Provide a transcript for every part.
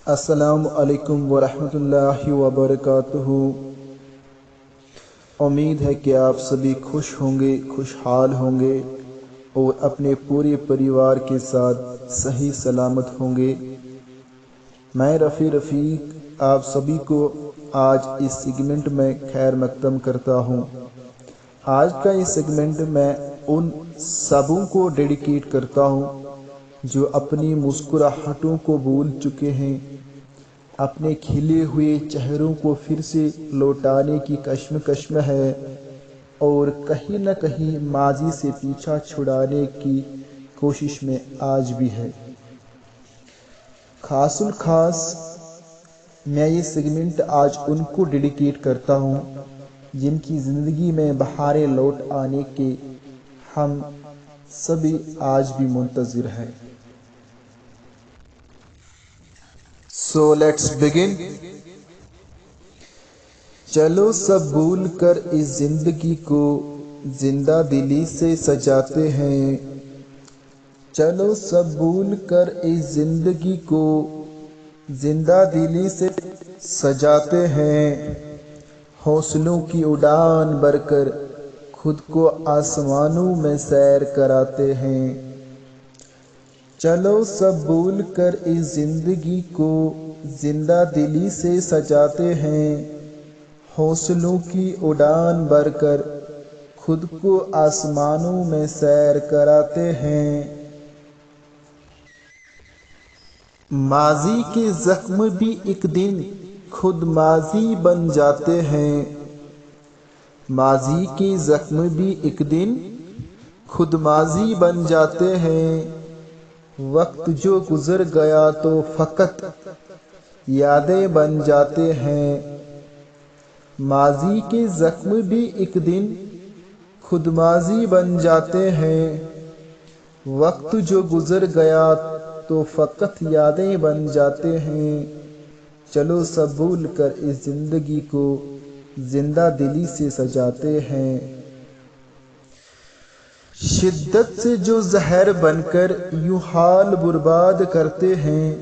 السلام علیکم ورحمۃ اللہ وبرکاتہ۔ امید ہے کہ آپ سبھی خوش ہوں گے، خوشحال ہوں گے اور اپنے پورے پریوار کے ساتھ صحیح سلامت ہوں گے۔ میں رفیق آپ سبھی کو آج اس سیگمنٹ میں خیر مقدم کرتا ہوں۔ آج کا یہ سیگمنٹ میں ان سبوں کو ڈیڈیکیٹ کرتا ہوں جو اپنی مسکراہٹوں کو بھول چکے ہیں، اپنے کھلے ہوئے چہروں کو پھر سے لوٹانے کی کشمکش میں ہے اور کہیں نہ کہیں ماضی سے پیچھا چھڑانے کی کوشش میں آج بھی ہے۔ خاص الخاص میں یہ سیگمنٹ آج ان کو ڈیڈیکیٹ کرتا ہوں جن کی زندگی میں بہاریں لوٹ آنے کے ہم سبھی آج بھی منتظر ہیں۔ So let's begin۔ چلو سب بھول کر اس زندگی کو زندہ دلی سے سجاتے ہیں، چلو سب بھول کر اس زندگی کو زندہ دلی سے سجاتے ہیں، حوصلوں کی اڑان بھر کر خود کو آسمانوں میں سیر کراتے ہیں، چلو سب بھول کر اس زندگی کو زندہ دلی سے سجاتے ہیں، حوصلوں کی اڑان بھر کر خود کو آسمانوں میں سیر کراتے ہیں۔ ماضی کے زخم بھی ایک دن خود ماضی بن جاتے ہیں، ماضی کے زخم بھی ایک دن خود ماضی بن جاتے ہیں، وقت جو گزر گیا تو فقط یادیں بن جاتے ہیں، ماضی کے زخم بھی ایک دن خود ماضی بن جاتے ہیں، وقت جو گزر گیا تو فقط یادیں بن جاتے ہیں، چلو سب بھول کر اس زندگی کو زندہ دلی سے سجاتے ہیں۔ شدت سے جو زہر بن کر یوں حال برباد کرتے ہیں،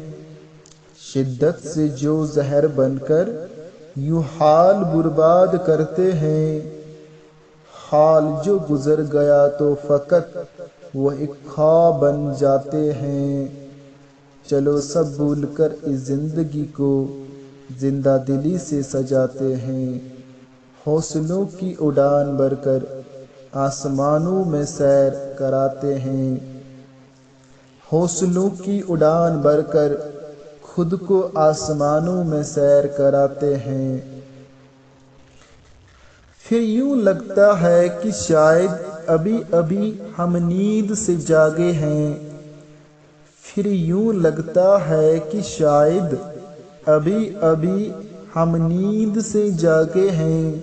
شدت سے جو زہر بن کر یوں حال برباد کرتے ہیں، حال جو گزر گیا تو فقط وہ ایک خواب بن جاتے ہیں، چلو سب بھول کر اس زندگی کو زندہ دلی سے سجاتے ہیں، حوصلوں کی اڑان بھر کر آسمانوں میں سیر کراتے ہیں، حوصلوں کی اڑان بھر کر خود کو آسمانوں میں سیر کراتے ہیں۔ پھر یوں لگتا ہے کہ شاید ابھی ابھی ہم نیند سے جاگے ہیں، پھر یوں لگتا ہے کہ شاید ابھی ابھی ہم نیند سے جاگے ہیں،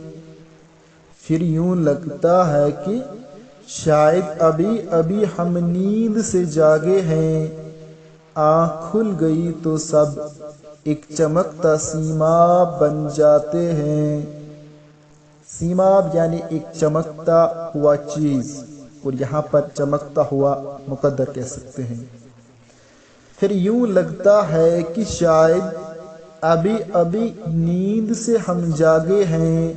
پھر یوں لگتا ہے کہ شاید ابھی ابھی ہم نیند سے جاگے ہیں، آنکھ کھل گئی تو سب ایک چمکتا سیماب بن جاتے ہیں، سیماب یعنی ایک چمکتا ہوا چیز، اور یہاں پر چمکتا ہوا مقدر کہہ سکتے ہیں۔ پھر یوں لگتا ہے کہ شاید ابھی ابھی نیند سے ہم جاگے ہیں،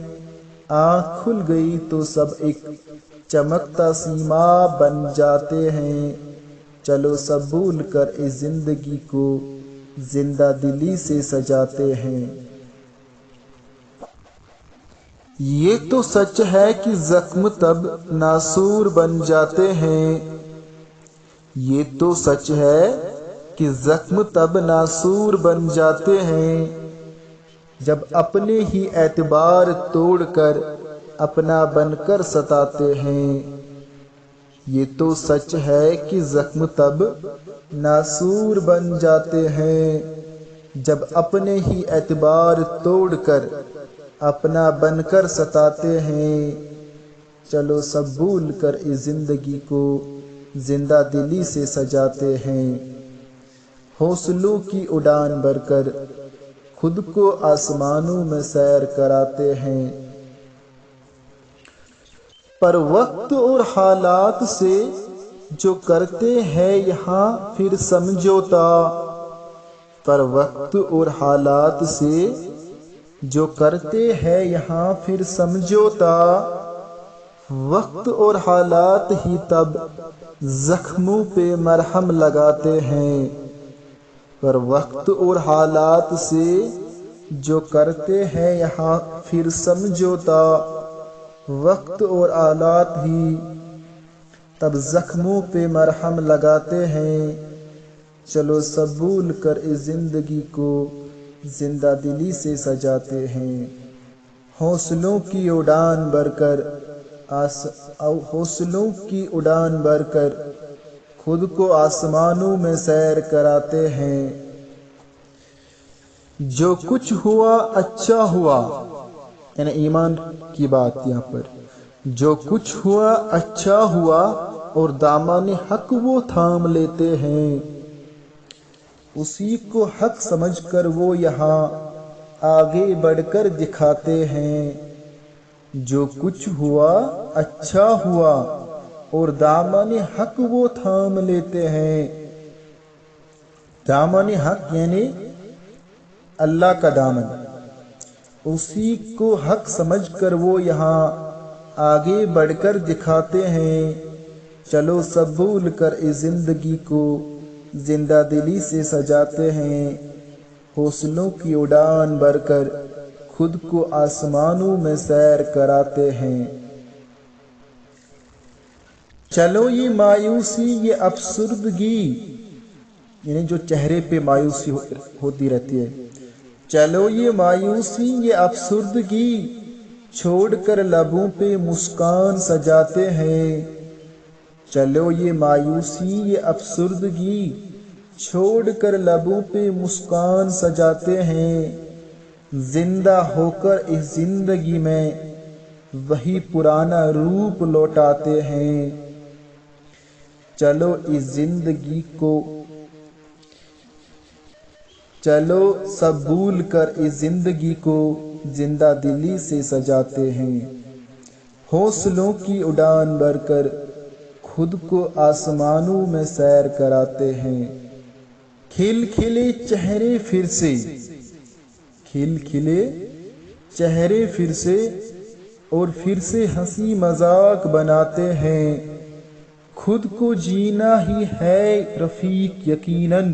آنکھ کھل گئی تو سب ایک چمکتا سیماب بن جاتے ہیں، چلو سب بھول کر اس زندگی کو زندہ دلی سے سجاتے ہیں۔ یہ تو سچ ہے کہ زخم تب ناسور بن جاتے ہیں، یہ تو سچ ہے کہ زخم تب ناسور بن جاتے ہیں، جب اپنے ہی اعتبار توڑ کر اپنا بن کر ستاتے ہیں، یہ تو سچ ہے کہ زخم تب ناسور بن جاتے ہیں، جب اپنے ہی اعتبار توڑ کر اپنا بن کر ستاتے ہیں، چلو سب بھول کر اس زندگی کو زندہ دلی سے سجاتے ہیں، حوصلوں کی اڑان بھر کر خود کو آسمانوں میں سیر کراتے ہیں، پر وقت اور حالات سے جو کرتے ہیں یہاں پھر سمجھوتا، پر وقت اور حالات سے جو کرتے ہیں یہاں پھر سمجھوتا، وقت اور حالات ہی تب زخموں پہ مرہم لگاتے ہیں، پر وقت اور حالات سے جو کرتے ہیں یہاں پھر سمجھوتا، وقت اور حالات ہی تب زخموں پہ مرہم لگاتے ہیں۔ چلو سب بھول کر اس زندگی کو زندہ دلی سے سجاتے ہیں، حوصلوں کی اڑان بھر کر حوصلوں کی اڑان بھر کر خود کو آسمانوں میں سیر کراتے ہیں۔ جو کچھ ہوا اچھا ہوا، یعنی ایمان کی بات یہاں پر، جو کچھ ہوا اچھا ہوا اور دامن حق وہ تھام لیتے ہیں، اسی کو حق سمجھ کر وہ یہاں آگے بڑھ کر دکھاتے ہیں۔ جو کچھ ہوا اچھا ہوا اور دامن حق وہ تھام لیتے ہیں، دامن حق یعنی اللہ کا دامن، اسی کو حق سمجھ کر وہ یہاں آگے بڑھ کر دکھاتے ہیں۔ چلو سب بھول کر اس زندگی کو زندہ دلی سے سجاتے ہیں، حوصلوں کی اڑان بھر کر خود کو آسمانوں میں سیر کراتے ہیں۔ چلو یہ مایوسی یہ افسردگی، یعنی جو چہرے پہ مایوسی ہوتی رہتی ہے، چلو یہ مایوسی یہ افسردگی چھوڑ کر لبوں پہ مسکان سجاتے ہیں۔ چلو یہ مایوسی یہ افسردگی چھوڑ کر لبوں پہ مسکان سجاتے ہیں، زندہ ہو کر اس زندگی میں وہی پرانا روپ لوٹاتے ہیں۔ چلو اس زندگی کو چلو سب بھول کر اس زندگی کو زندہ دلی سے سجاتے ہیں، حوصلوں کی اڑان بھر کر خود کو آسمانوں میں سیر کراتے ہیں۔ کھل کھلے چہرے پھر سے، کھل کھلے چہرے پھر سے اور پھر سے ہنسی مذاق بناتے ہیں، خود کو جینا ہی ہے رفیق یقیناً،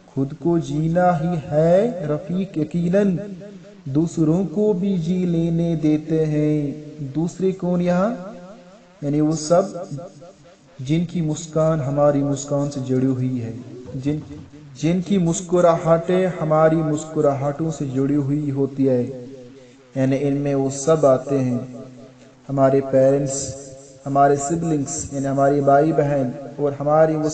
خود کو جینا ہی ہے رفیق یقیناً، دوسروں کو بھی جی لینے دیتے ہیں۔ دوسرے کون یہاں؟ یعنی وہ سب جن کی مسکان ہماری مسکان سے جڑی ہوئی ہے، جن کی مسکراہٹیں ہماری مسکراہٹوں سے جڑی ہوئی ہوتی ہے، یعنی ان میں وہ سب آتے ہیں، ہمارے پیرنٹس، ہمارے سبلنگس یعنی ہماری بھائی بہن، اور ہماری وہ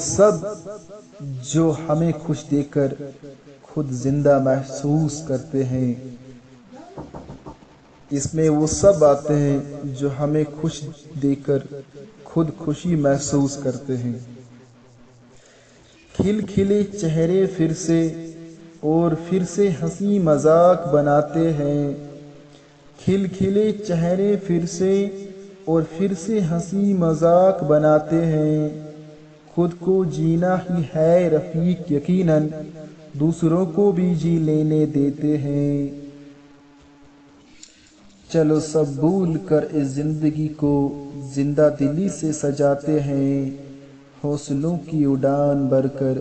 سب جو ہمیں خوش دیکھ کر خود زندہ محسوس کرتے ہیں۔ اس میں وہ سب آتے ہیں جو ہمیں خوش دیکھ کر خود خوشی محسوس کرتے ہیں۔ کھل کھلے چہرے پھر سے اور پھر سے ہنسی مذاق بناتے ہیں، کھل کھلے چہرے پھر سے اور پھر سے ہنسی مذاق بناتے ہیں، خود کو جینا ہی ہے رفیق یقیناً، دوسروں کو بھی جی لینے دیتے ہیں۔ چلو سب بھول کر اس زندگی کو زندہ دلی سے سجاتے ہیں، حوصلوں کی اڑان بھر کر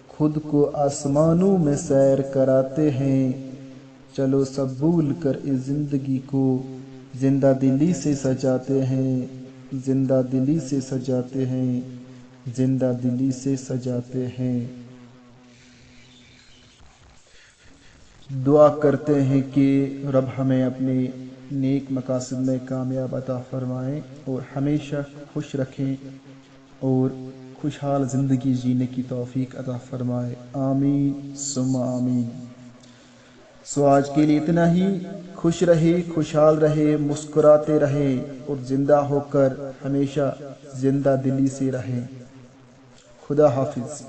خود کو آسمانوں میں سیر کراتے ہیں۔ چلو سب بھول کر اس زندگی کو زندہ دلی سے سجاتے ہیں، زندہ دلی سے سجاتے ہیں، زندہ دلی سے سجاتے ہیں۔ دعا کرتے ہیں کہ رب ہمیں اپنے نیک مقاصد میں کامیاب عطا فرمائیں اور ہمیشہ خوش رکھیں اور خوشحال زندگی جینے کی توفیق عطا فرمائے، آمین ثم آمین۔ آج کے لیے اتنا ہی۔ خوش رہے، خوشحال رہے، مسکراتے رہے اور زندہ ہو کر ہمیشہ زندہ دلی سے رہیں۔ خدا حافظ۔